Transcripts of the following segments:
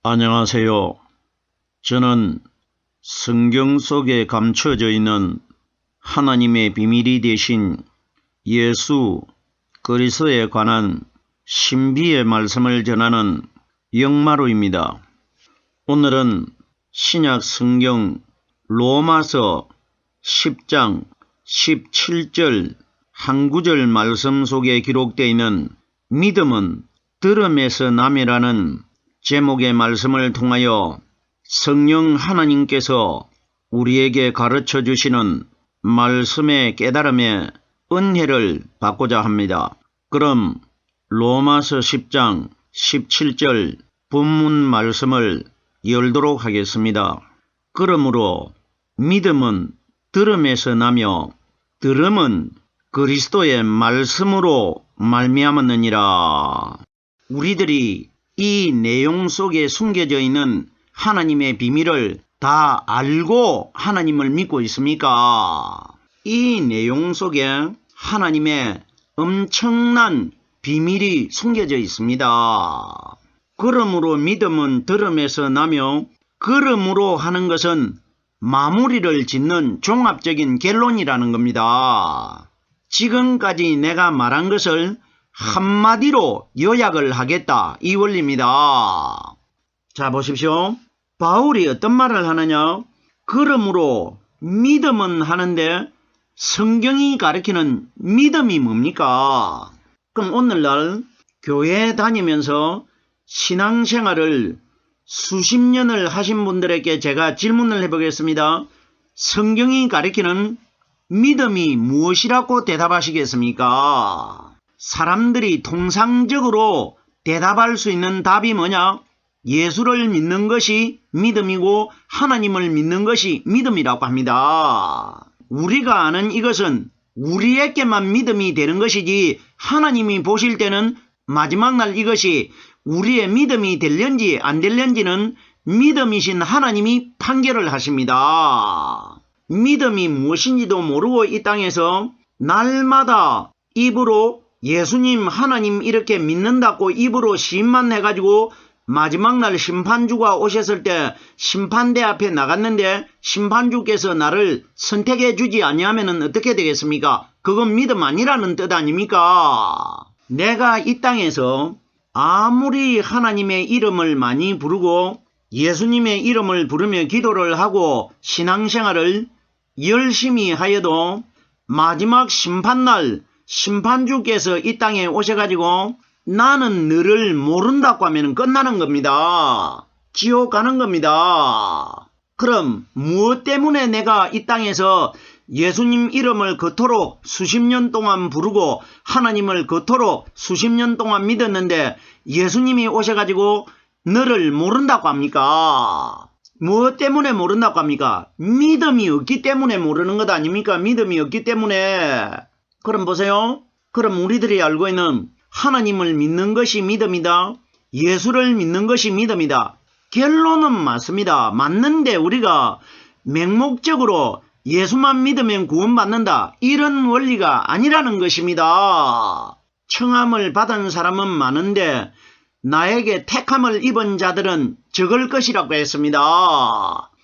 안녕하세요. 저는 성경 속에 감춰져 있는 하나님의 비밀이 되신 예수 그리스도에 관한 신비의 말씀을 전하는 영마루입니다. 오늘은 신약 성경 로마서 10장 17절 한 구절 말씀 속에 기록되어 있는 믿음은 들음에서 남이라는 제목의 말씀을 통하여 성령 하나님께서 우리에게 가르쳐 주시는 말씀의 깨달음의 은혜를 받고자 합니다. 그럼 로마서 10장 17절 본문 말씀을 열도록 하겠습니다. 그러므로 믿음은 들음에서 나며 들음은 그리스도의 말씀으로 말미암았느니라. 우리들이 이 내용 속에 숨겨져 있는 하나님의 비밀을 다 알고 하나님을 믿고 있습니까? 이 내용 속에 하나님의 엄청난 비밀이 숨겨져 있습니다. 그러므로 믿음은 들음에서 나며 그러므로 하는 것은 마무리를 짓는 종합적인 결론이라는 겁니다. 지금까지 내가 말한 것을 한마디로 요약을 하겠다, 이 원리입니다. 자, 보십시오. 바울이 어떤 말을 하느냐? 그러므로 믿음은 하는데 성경이 가르치는 믿음이 뭡니까? 그럼 오늘날 교회 다니면서 신앙생활을 수십 년을 하신 분들에게 제가 질문을 해보겠습니다. 성경이 가르치는 믿음이 무엇이라고 대답하시겠습니까? 사람들이 통상적으로 대답할 수 있는 답이 뭐냐? 예수를 믿는 것이 믿음이고 하나님을 믿는 것이 믿음이라고 합니다. 우리가 아는 이것은 우리에게만 믿음이 되는 것이지 하나님이 보실 때는 마지막 날 이것이 우리의 믿음이 될는지 안 될는지는 믿음이신 하나님이 판결을 하십니다. 믿음이 무엇인지도 모르고 이 땅에서 날마다 입으로 예수님 하나님 이렇게 믿는다고 입으로 시인만 해가지고 마지막 날 심판주가 오셨을 때 심판대 앞에 나갔는데 심판주께서 나를 선택해 주지 아니하면 어떻게 되겠습니까? 그건 믿음 아니라는 뜻 아닙니까? 내가 이 땅에서 아무리 하나님의 이름을 많이 부르고 예수님의 이름을 부르며 기도를 하고 신앙생활을 열심히 하여도 마지막 심판날 심판주께서 이 땅에 오셔가지고 나는 너를 모른다고 하면 끝나는 겁니다. 지옥 가는 겁니다. 그럼 무엇 때문에 내가 이 땅에서 예수님 이름을 그토록 수십 년 동안 부르고 하나님을 그토록 수십 년 동안 믿었는데 예수님이 오셔가지고 너를 모른다고 합니까? 무엇 때문에 모른다고 합니까? 믿음이 없기 때문에 모르는 것 아닙니까? 믿음이 없기 때문에. 그럼 보세요. 그럼 우리들이 알고 있는 하나님을 믿는 것이 믿음이다. 예수를 믿는 것이 믿음이다. 결론은 맞습니다. 맞는데 우리가 맹목적으로 예수만 믿으면 구원받는다, 이런 원리가 아니라는 것입니다. 청함을 받은 사람은 많은데 나에게 택함을 입은 자들은 적을 것이라고 했습니다.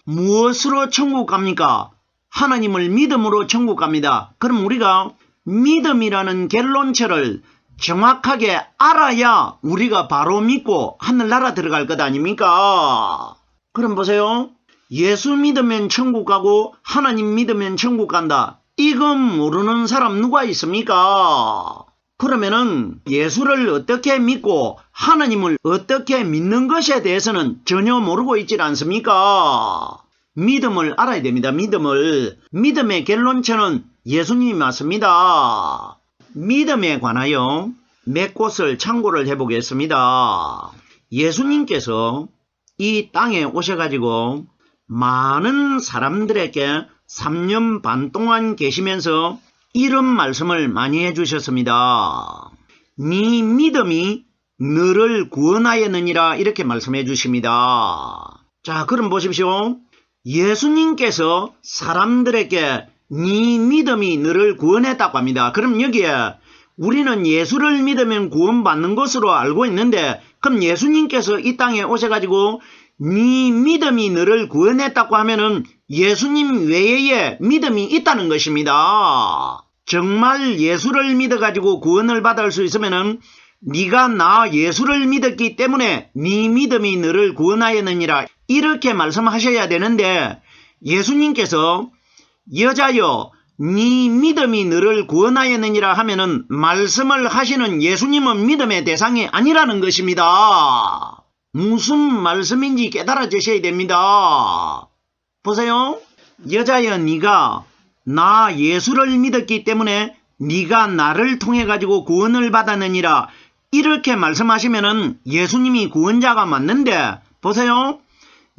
무엇으로 천국 갑니까? 하나님을 믿음으로 천국 갑니다. 그럼 우리가 믿음이라는 결론체를 정확하게 알아야 우리가 바로 믿고 하늘나라 들어갈 것 아닙니까? 그럼 보세요. 예수 믿으면 천국 가고 하나님 믿으면 천국 간다. 이건 모르는 사람 누가 있습니까? 그러면은 예수를 어떻게 믿고 하나님을 어떻게 믿는 것에 대해서는 전혀 모르고 있질 않습니까? 믿음을 알아야 됩니다. 믿음의 결론체는 예수님이 맞습니다. 믿음에 관하여 몇 곳을 참고를 해보겠습니다. 예수님께서 이 땅에 오셔가지고 많은 사람들에게 3년 반 동안 계시면서 이런 말씀을 많이 해주셨습니다. 네 믿음이 너를 구원하였느니라, 이렇게 말씀해 주십니다. 자, 그럼 보십시오. 예수님께서 사람들에게 네 믿음이 너를 구원했다고 합니다. 그럼 여기에 우리는 예수를 믿으면 구원받는 것으로 알고 있는데 그럼 예수님께서 이 땅에 오셔가지고 네 믿음이 너를 구원했다고 하면은 예수님 외에 믿음이 있다는 것입니다. 정말 예수를 믿어가지고 구원을 받을 수 있으면은 네가 나 예수를 믿었기 때문에 네 믿음이 너를 구원하였느니라 이렇게 말씀하셔야 되는데 예수님께서 여자여 네 믿음이 너를 구원하였느니라 하면은 말씀을 하시는 예수님은 믿음의 대상이 아니라는 것입니다. 무슨 말씀인지 깨달아 주셔야 됩니다. 보세요. 여자여 네가 나 예수를 믿었기 때문에 네가 나를 통해 가지고 구원을 받았느니라 이렇게 말씀하시면은 예수님이 구원자가 맞는데 보세요.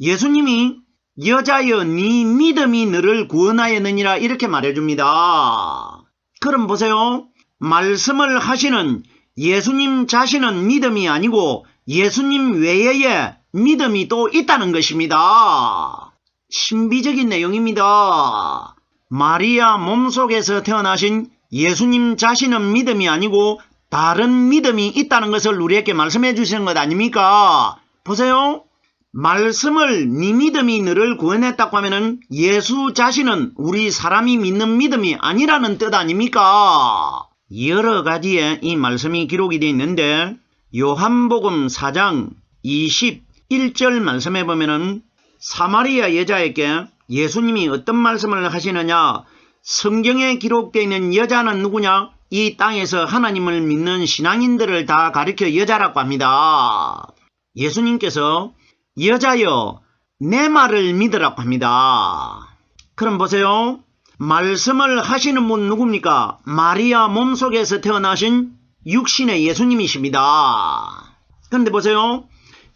예수님이 여자여 네 믿음이 너를 구원하였느니라 이렇게 말해줍니다. 그럼 보세요. 말씀을 하시는 예수님 자신은 믿음이 아니고 예수님 외에 믿음이 또 있다는 것입니다. 신비적인 내용입니다. 마리아 몸속에서 태어나신 예수님 자신은 믿음이 아니고 다른 믿음이 있다는 것을 우리에게 말씀해 주시는 것 아닙니까? 보세요. 말씀을 네 믿음이 너를 구원했다고 하면은 예수 자신은 우리 사람이 믿는 믿음이 아니라는 뜻 아닙니까? 여러 가지의 이 말씀이 기록이 되어 있는데 요한복음 4장 21절 말씀해 보면은 사마리아 여자에게 예수님이 어떤 말씀을 하시느냐? 성경에 기록되어 있는 여자는 누구냐? 이 땅에서 하나님을 믿는 신앙인들을 다 가리켜 여자라고 합니다. 예수님께서 여자여 내 말을 믿으라고 합니다. 그럼 보세요. 말씀을 하시는 분 누굽니까? 마리아 몸속에서 태어나신 육신의 예수님이십니다. 그런데 보세요.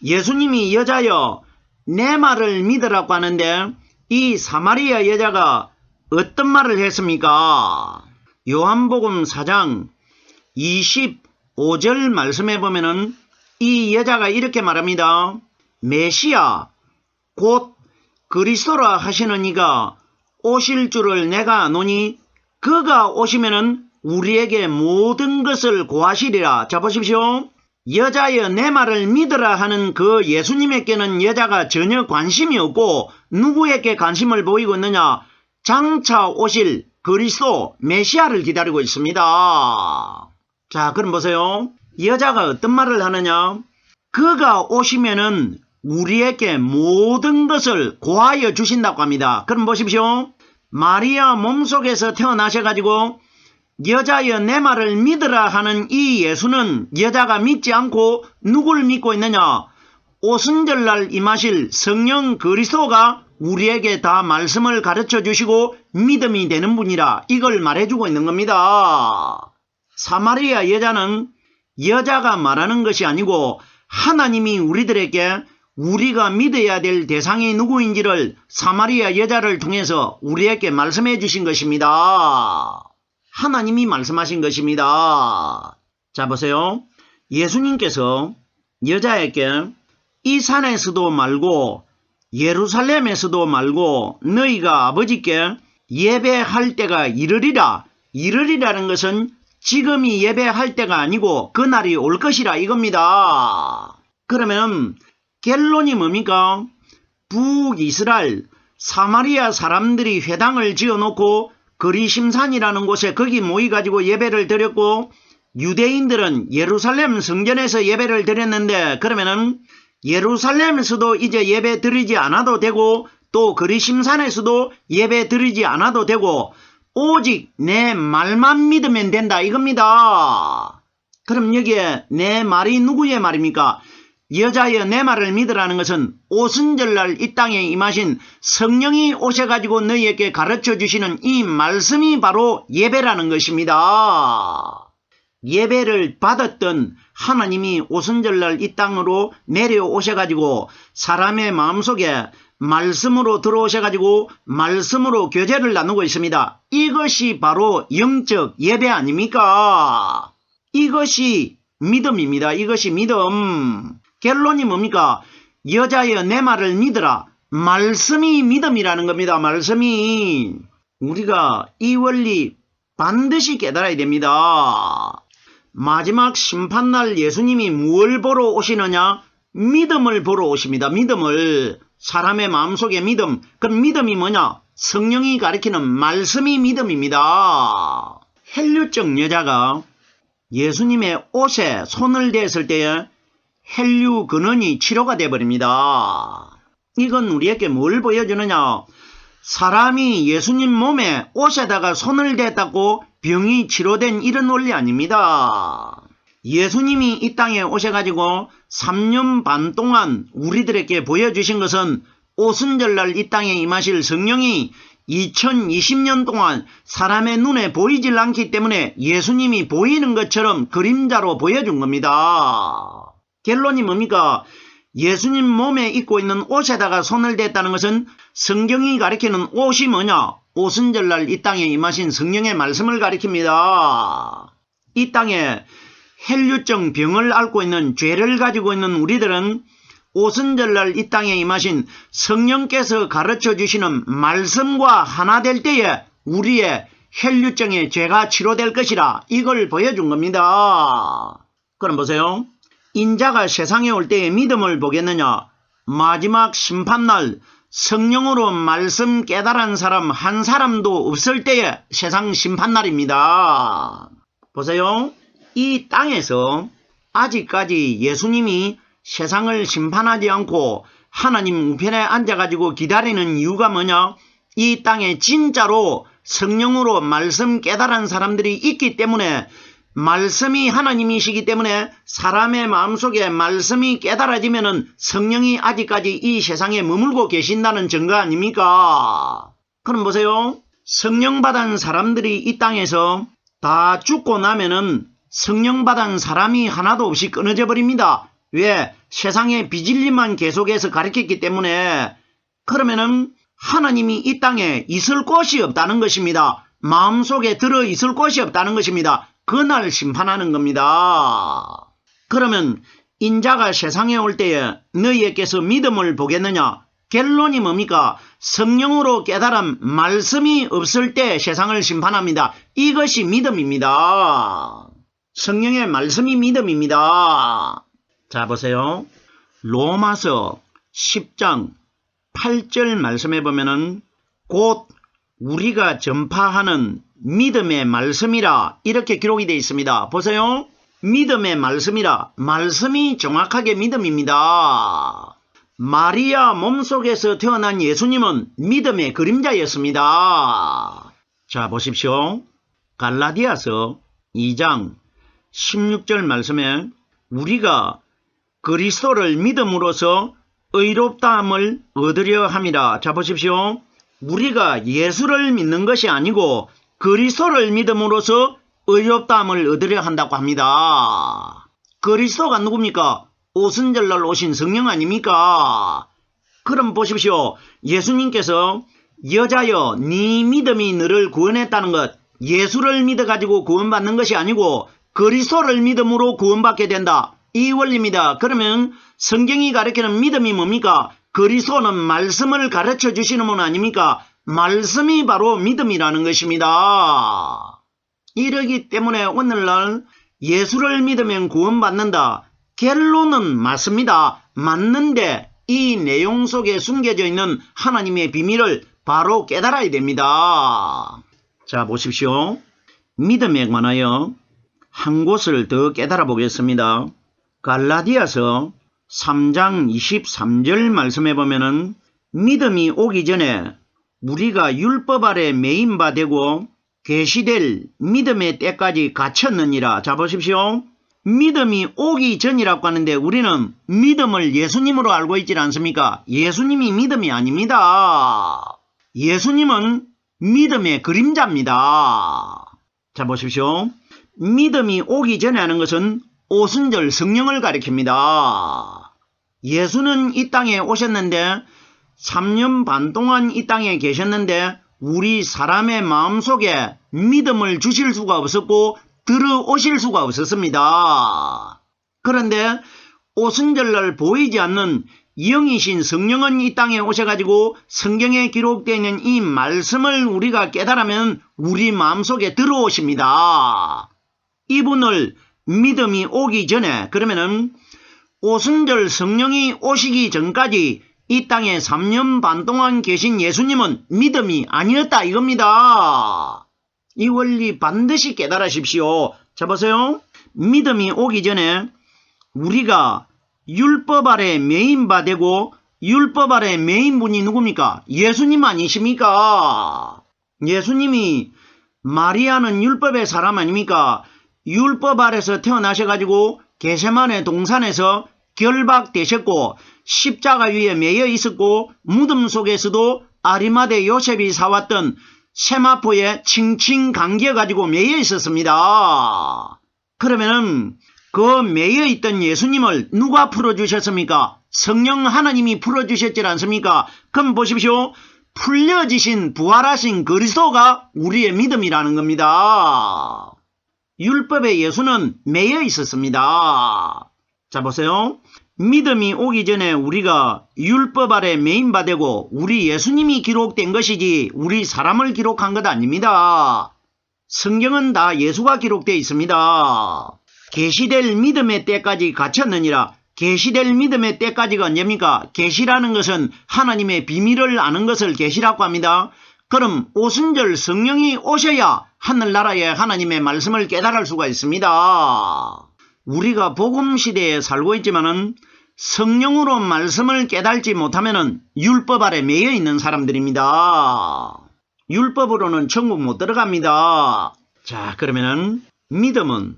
예수님이 여자여 내 말을 믿으라고 하는데 이 사마리아 여자가 어떤 말을 했습니까? 요한복음 4장 25절 말씀해 보면은 이 여자가 이렇게 말합니다. 메시아 곧 그리스도라 하시는 이가 오실 줄을 내가 아노니 그가 오시면은 우리에게 모든 것을 고하시리라. 자 보십시오. 여자여 내 말을 믿으라 하는 그 예수님에게는 여자가 전혀 관심이 없고 누구에게 관심을 보이고 있느냐? 장차 오실 그리스도 메시아를 기다리고 있습니다. 자 그럼 보세요. 여자가 어떤 말을 하느냐? 그가 오시면은 우리에게 모든 것을 고하여 주신다고 합니다. 그럼 보십시오. 마리아 몸속에서 태어나셔가지고 여자여 내 말을 믿으라 하는 이 예수는 여자가 믿지 않고 누구를 믿고 있느냐? 오순절날 임하실 성령 그리스도가 우리에게 다 말씀을 가르쳐 주시고 믿음이 되는 분이라 이걸 말해주고 있는 겁니다. 사마리아 여자는 여자가 말하는 것이 아니고 하나님이 우리들에게 우리가 믿어야 될 대상이 누구인지를 사마리아 여자를 통해서 우리에게 말씀해 주신 것입니다. 하나님이 말씀하신 것입니다. 자 보세요. 예수님께서 여자에게 이 산에서도 말고 예루살렘에서도 말고 너희가 아버지께 예배할 때가 이르리라. 이르리라는 것은 지금이 예배할 때가 아니고 그날이 올 것이라 이겁니다. 그러면 결론이 뭡니까? 북이스라엘 사마리아 사람들이 회당을 지어놓고 그리심산이라는 곳에 거기 모이가지고 예배를 드렸고 유대인들은 예루살렘 성전에서 예배를 드렸는데 그러면은 예루살렘에서도 이제 예배 드리지 않아도 되고 또 그리심산에서도 예배 드리지 않아도 되고 오직 내 말만 믿으면 된다 이겁니다. 그럼 여기에 내 말이 누구의 말입니까? 여자여 내 말을 믿으라는 것은 오순절날 이 땅에 임하신 성령이 오셔가지고 너희에게 가르쳐 주시는 이 말씀이 바로 예배라는 것입니다. 예배를 받았던 하나님이 오순절날 이 땅으로 내려오셔가지고 사람의 마음속에 말씀으로 들어오셔가지고 말씀으로 교제를 나누고 있습니다. 이것이 바로 영적 예배 아닙니까? 이것이 믿음입니다. 이것이 믿음. 결론이 뭡니까? 여자여 내 말을 믿으라. 말씀이 믿음이라는 겁니다. 우리가 이 원리 반드시 깨달아야 됩니다. 마지막 심판날 예수님이 무엇을 보러 오시느냐? 믿음을 보러 오십니다. 믿음을. 사람의 마음속에 믿음. 그 믿음이 뭐냐? 성령이 가리키는 말씀이 믿음입니다. 혈류증 여자가 예수님의 옷에 손을 댔을 때에 혈류 근원이 치료가 되어버립니다. 이건 우리에게 뭘 보여주느냐? 사람이 예수님 몸에 옷에다가 손을 댔다고 병이 치료된 이런 원리 아닙니다. 예수님이 이 땅에 오셔가지고 3년 반 동안 우리들에게 보여주신 것은 오순절날 이 땅에 임하실 성령이 2020년 동안 사람의 눈에 보이질 않기 때문에 예수님이 보이는 것처럼 그림자로 보여준 겁니다. 결론이 뭡니까? 예수님 몸에 입고 있는 옷에다가 손을 댔다는 것은 성경이 가리키는 옷이 뭐냐? 오순절날 이 땅에 임하신 성령의 말씀을 가리킵니다. 이 땅에 혈류증 병을 앓고 있는 죄를 가지고 있는 우리들은 오순절날 이 땅에 임하신 성령께서 가르쳐 주시는 말씀과 하나 될 때에 우리의 혈류증의 죄가 치료될 것이라 이걸 보여준 겁니다. 그럼 보세요. 인자가 세상에 올 때에 믿음을 보겠느냐? 마지막 심판날 성령으로 말씀 깨달은 사람 한 사람도 없을 때에 세상 심판날입니다. 보세요. 이 땅에서 아직까지 예수님이 세상을 심판하지 않고 하나님 우편에 앉아가지고 기다리는 이유가 뭐냐? 이 땅에 진짜로 성령으로 말씀 깨달은 사람들이 있기 때문에 말씀이 하나님이시기 때문에 사람의 마음속에 말씀이 깨달아지면은 성령이 아직까지 이 세상에 머물고 계신다는 증거 아닙니까? 그럼 보세요. 성령 받은 사람들이 이 땅에서 다 죽고 나면은 성령 받은 사람이 하나도 없이 끊어져 버립니다. 왜? 세상의 비진리만 계속해서 가르쳤기 때문에. 그러면은 하나님이 이 땅에 있을 곳이 없다는 것입니다. 마음속에 들어 있을 곳이 없다는 것입니다. 그날 심판하는 겁니다. 그러면 인자가 세상에 올 때에 너희에게서 믿음을 보겠느냐? 결론이 뭡니까? 성령으로 깨달은 말씀이 없을 때 세상을 심판합니다. 이것이 믿음입니다. 성령의 말씀이 믿음입니다. 자 보세요. 로마서 10장 8절 말씀해 보면은 곧 우리가 전파하는 믿음의 말씀이라 이렇게 기록이 되어 있습니다. 보세요. 믿음의 말씀이라. 말씀이 정확하게 믿음입니다. 마리아 몸속에서 태어난 예수님은 믿음의 그림자였습니다. 자 보십시오. 갈라디아서 2장 16절 말씀에 우리가 그리스도를 믿음으로써 의롭다함을 얻으려 함이라. 자 보십시오. 우리가 예수를 믿는 것이 아니고 그리스도를 믿음으로써 의롭다함을 얻으려 한다고 합니다. 그리스도가 누굽니까? 오순절날 오신 성령 아닙니까? 그럼 보십시오. 예수님께서 여자여 네 믿음이 너를 구원했다는 것, 예수를 믿어가지고 구원받는 것이 아니고 그리스도를 믿음으로 구원받게 된다. 이 원리입니다. 그러면 성경이 가르치는 믿음이 뭡니까? 그리스도는 말씀을 가르쳐 주시는 분 아닙니까? 말씀이 바로 믿음이라는 것입니다. 이러기 때문에 오늘날 예수를 믿으면 구원받는다. 결론은 맞습니다. 맞는데 이 내용 속에 숨겨져 있는 하나님의 비밀을 바로 깨달아야 됩니다. 자 보십시오. 믿음에 관하여 한 곳을 더 깨달아 보겠습니다. 갈라디아서 3장 23절 말씀해 보면은 믿음이 오기 전에 우리가 율법 아래 매인 바 되고 계시될 믿음의 때까지 갇혔느니라. 자 보십시오. 믿음이 오기 전이라고 하는데 우리는 믿음을 예수님으로 알고 있지 않습니까? 예수님이 믿음이 아닙니다. 예수님은 믿음의 그림자입니다. 자 보십시오. 믿음이 오기 전에 하는 것은 오순절 성령을 가리킵니다. 예수는 이 땅에 오셨는데 3년 반 동안 이 땅에 계셨는데 우리 사람의 마음속에 믿음을 주실 수가 없었고 들어오실 수가 없었습니다. 그런데 오순절날 보이지 않는 영이신 성령은 이 땅에 오셔가지고 성경에 기록되어 있는 이 말씀을 우리가 깨달으면 우리 마음속에 들어오십니다. 이분을 믿음이 오기 전에, 그러면은 오순절 성령이 오시기 전까지 이 땅에 3년 반 동안 계신 예수님은 믿음이 아니었다 이겁니다. 이 원리 반드시 깨달으십시오. 자 보세요. 믿음이 오기 전에 우리가 율법 아래 매인바 되고, 율법 아래 매인분이 누굽니까? 예수님 아니십니까? 예수님이 마리아는 율법의 사람 아닙니까? 율법 아래서 태어나셔가지고 게세마네 동산에서 결박되셨고 십자가 위에 매여 있었고, 무덤 속에서도 아리마대 요셉이 사왔던 세마포에 칭칭 감겨가지고 매여 있었습니다. 그러면은 그 매여 있던 예수님을 누가 풀어주셨습니까? 성령 하나님이 풀어주셨지 않습니까? 그럼 보십시오. 풀려지신 부활하신 그리스도가 우리의 믿음이라는 겁니다. 율법의 예수는 매여 있었습니다. 자 보세요. 믿음이 오기 전에 우리가 율법 아래 매인바 되고 우리 예수님이 기록된 것이지 우리 사람을 기록한 것 아닙니다. 성경은 다 예수가 기록되어 있습니다. 계시될 믿음의 때까지 갇혔느니라. 계시될 믿음의 때까지가 언제입니까? 계시라는 것은 하나님의 비밀을 아는 것을 계시라고 합니다. 그럼 오순절 성령이 오셔야 하늘나라의 하나님의 말씀을 깨달을 수가 있습니다. 우리가 복음시대에 살고 있지만은 성령으로 말씀을 깨달지 못하면은 율법 아래 매여 있는 사람들입니다. 율법으로는 천국 못 들어갑니다. 자, 그러면은 믿음은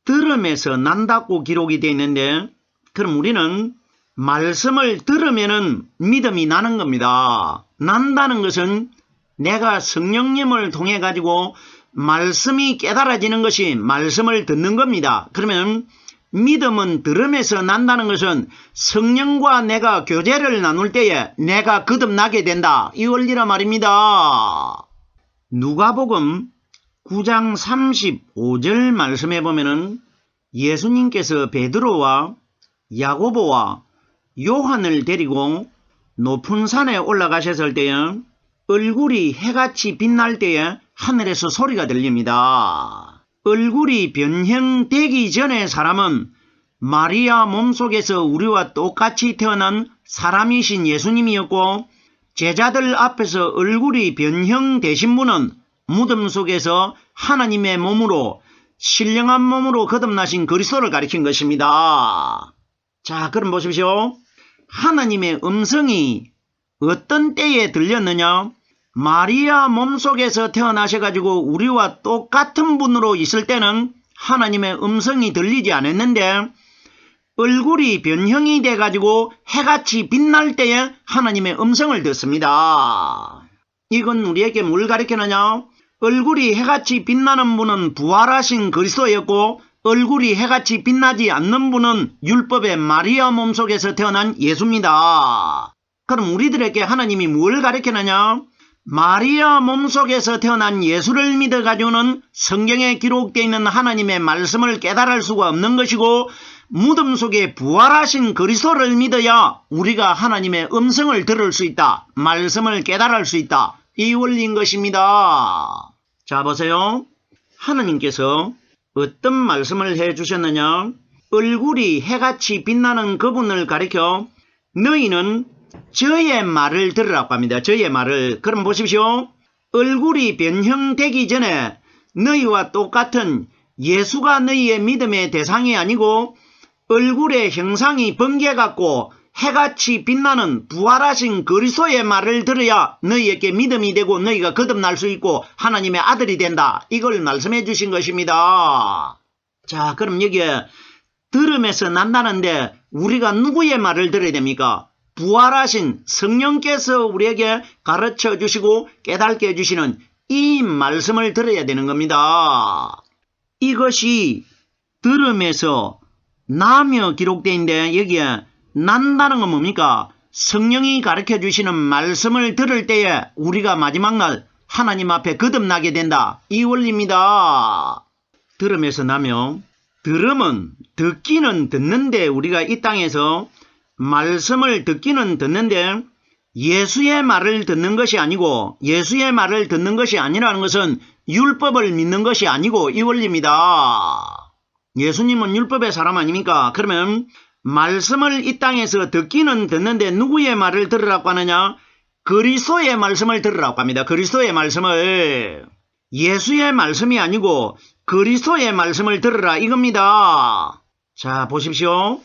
들음에서 난다고 기록이 되어 있는데, 그럼 우리는 말씀을 들으면은 믿음이 나는 겁니다. 난다는 것은 내가 성령님을 통해 가지고 말씀이 깨달아지는 것이 말씀을 듣는 겁니다. 그러면 믿음은 들음에서 난다는 것은 성령과 내가 교제를 나눌 때에 내가 거듭나게 된다, 이 원리라 말입니다. 누가복음 9장 35절 말씀해 보면은 예수님께서 베드로와 야고보와 요한을 데리고 높은 산에 올라가셨을 때에 얼굴이 해같이 빛날 때에 하늘에서 소리가 들립니다. 얼굴이 변형되기 전에 사람은 마리아 몸속에서 우리와 똑같이 태어난 사람이신 예수님이었고, 제자들 앞에서 얼굴이 변형되신 분은 무덤 속에서 하나님의 몸으로 신령한 몸으로 거듭나신 그리스도를 가리킨 것입니다. 자, 그럼 보십시오. 하나님의 음성이 어떤 때에 들렸느냐? 마리아 몸속에서 태어나셔가지고 우리와 똑같은 분으로 있을 때는 하나님의 음성이 들리지 않았는데, 얼굴이 변형이 돼가지고 해같이 빛날 때에 하나님의 음성을 듣습니다. 이건 우리에게 뭘 가리키느냐? 얼굴이 해같이 빛나는 분은 부활하신 그리스도였고, 얼굴이 해같이 빛나지 않는 분은 율법의 마리아 몸속에서 태어난 예수입니다. 그럼 우리들에게 하나님이 뭘 가리키느냐? 마리아 몸속에서 태어난 예수를 믿어가지고는 성경에 기록되어 있는 하나님의 말씀을 깨달을 수가 없는 것이고, 무덤 속에 부활하신 그리스도를 믿어야 우리가 하나님의 음성을 들을 수 있다, 말씀을 깨달을 수 있다, 이 원리인 것입니다. 자 보세요. 하나님께서 어떤 말씀을 해주셨느냐? 얼굴이 해같이 빛나는 그분을 가리켜 너희는 저의 말을 들으라고 합니다. 저의 말을. 그럼 보십시오. 얼굴이 변형되기 전에 너희와 똑같은 예수가 너희의 믿음의 대상이 아니고, 얼굴의 형상이 번개같고 해같이 빛나는 부활하신 그리스도의 말을 들어야 너희에게 믿음이 되고 너희가 거듭날 수 있고 하나님의 아들이 된다, 이걸 말씀해 주신 것입니다. 자, 그럼 여기에 들음에서 난다는데 우리가 누구의 말을 들어야 됩니까? 부활하신 성령께서 우리에게 가르쳐 주시고 깨닫게 해주시는 이 말씀을 들어야 되는 겁니다. 이것이 들음에서 나며 기록되어 있는데, 여기에 난다는 건 뭡니까? 성령이 가르쳐 주시는 말씀을 들을 때에 우리가 마지막 날 하나님 앞에 거듭나게 된다, 이 원리입니다. 들음에서 나며, 들음은 듣기는 듣는데, 우리가 이 땅에서 말씀을 듣기는 듣는데 예수의 말을 듣는 것이 아니고, 예수의 말을 듣는 것이 아니라는 것은 율법을 믿는 것이 아니고 이 원리입니다. 예수님은 율법의 사람 아닙니까? 그러면 말씀을 이 땅에서 듣기는 듣는데 누구의 말을 들으라고 하느냐? 그리스도의 말씀을 들으라고 합니다. 그리스도의 말씀을. 예수의 말씀이 아니고 그리스도의 말씀을 들으라 이겁니다. 자, 보십시오.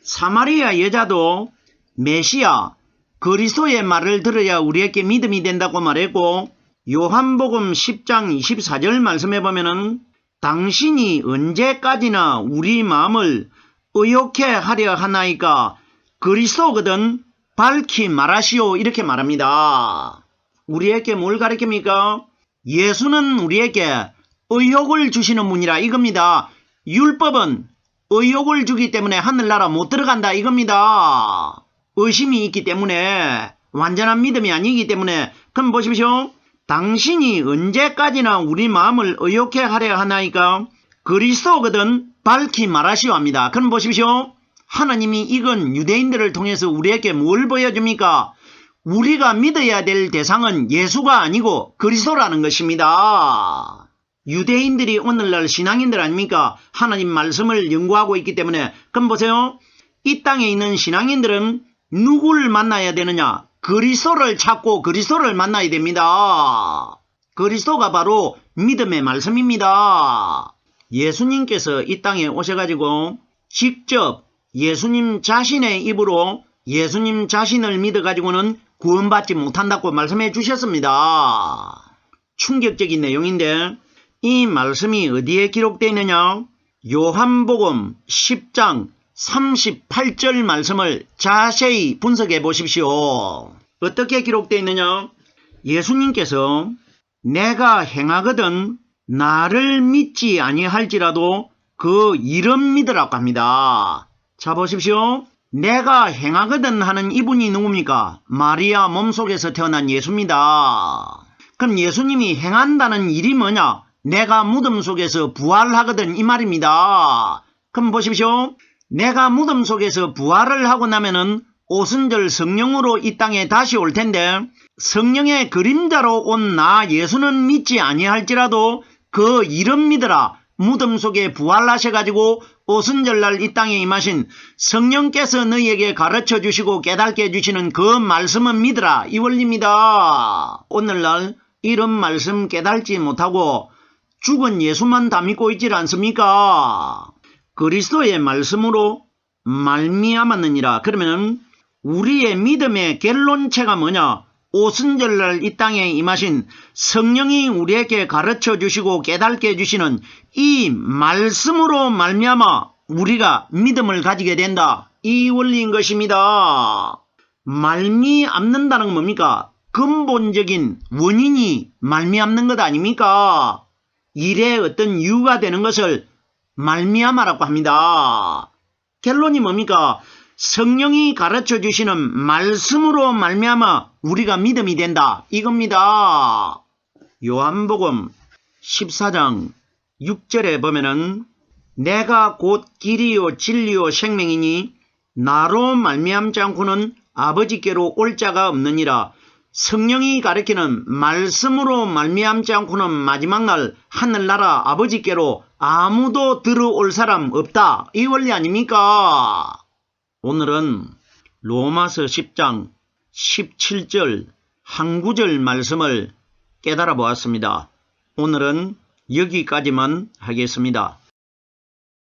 사마리아 여자도 메시아 그리스도의 말을 들어야 우리에게 믿음이 된다고 말했고, 요한복음 10장 24절 말씀해 보면은 당신이 언제까지나 우리 마음을 의욕해 하려 하나이까 그리스도거든 밝히 말하시오 이렇게 말합니다. 우리에게 뭘 가르칩니까? 예수는 우리에게 의욕을 주시는 분이라 이겁니다. 율법은 의욕을 주기 때문에 하늘나라 못 들어간다 이겁니다. 의심이 있기 때문에 완전한 믿음이 아니기 때문에. 그럼 보십시오. 당신이 언제까지나 우리 마음을 의욕해 하려 하나이까 그리스도거든 밝히 말하시오 합니다. 그럼 보십시오. 하나님이 이건 유대인들을 통해서 우리에게 뭘 보여줍니까? 우리가 믿어야 될 대상은 예수가 아니고 그리스도라는 것입니다. 유대인들이 오늘날 신앙인들 아닙니까? 하나님 말씀을 연구하고 있기 때문에. 그럼 보세요. 이 땅에 있는 신앙인들은 누구를 만나야 되느냐? 그리스도를 찾고 그리스도를 만나야 됩니다. 그리스도가 바로 믿음의 말씀입니다. 예수님께서 이 땅에 오셔가지고 직접 예수님 자신의 입으로 예수님 자신을 믿어가지고는 구원받지 못한다고 말씀해 주셨습니다. 충격적인 내용인데 이 말씀이 어디에 기록되어 있느냐? 요한복음 10장 38절 말씀을 자세히 분석해 보십시오. 어떻게 기록되어 있느냐? 예수님께서 내가 행하거든 나를 믿지 아니할지라도 그 이름 믿으라고 합니다. 자 보십시오. 내가 행하거든 하는 이분이 누굽니까? 마리아 몸속에서 태어난 예수입니다. 그럼 예수님이 행한다는 일이 뭐냐? 내가 무덤 속에서 부활하거든 이 말입니다. 그럼 보십시오. 내가 무덤 속에서 부활을 하고 나면은 오순절 성령으로 이 땅에 다시 올 텐데 성령의 그림자로 온 나 예수는 믿지 아니할지라도 그 이름 믿으라. 무덤 속에 부활하셔가지고 오순절날 이 땅에 임하신 성령께서 너희에게 가르쳐 주시고 깨닫게 해주시는 그 말씀은 믿으라. 이 원리입니다. 오늘날 이런 말씀 깨닫지 못하고 죽은 예수만 다 믿고 있질 않습니까? 그리스도의 말씀으로 말미암았느니라. 그러면 우리의 믿음의 결론체가 뭐냐? 오순절날 이 땅에 임하신 성령이 우리에게 가르쳐 주시고 깨닫게 해주시는 이 말씀으로 말미암아 우리가 믿음을 가지게 된다. 이 원리인 것입니다. 말미암는다는 건 뭡니까? 근본적인 원인이 말미암는 것 아닙니까? 일에 어떤 이유가 되는 것을 말미암아라고 합니다. 결론이 뭡니까? 성령이 가르쳐 주시는 말씀으로 말미암아 우리가 믿음이 된다. 이겁니다. 요한복음 14장 6절에 보면은 내가 곧 길이요 진리요 생명이니 나로 말미암지 않고는 아버지께로 올 자가 없느니라. 성령이 가르치는 말씀으로 말미암지 않고는 마지막 날 하늘나라 아버지께로 아무도 들어올 사람 없다. 이 원리 아닙니까? 오늘은 로마서 10장 17절 한 구절 말씀을 깨달아 보았습니다. 오늘은 여기까지만 하겠습니다.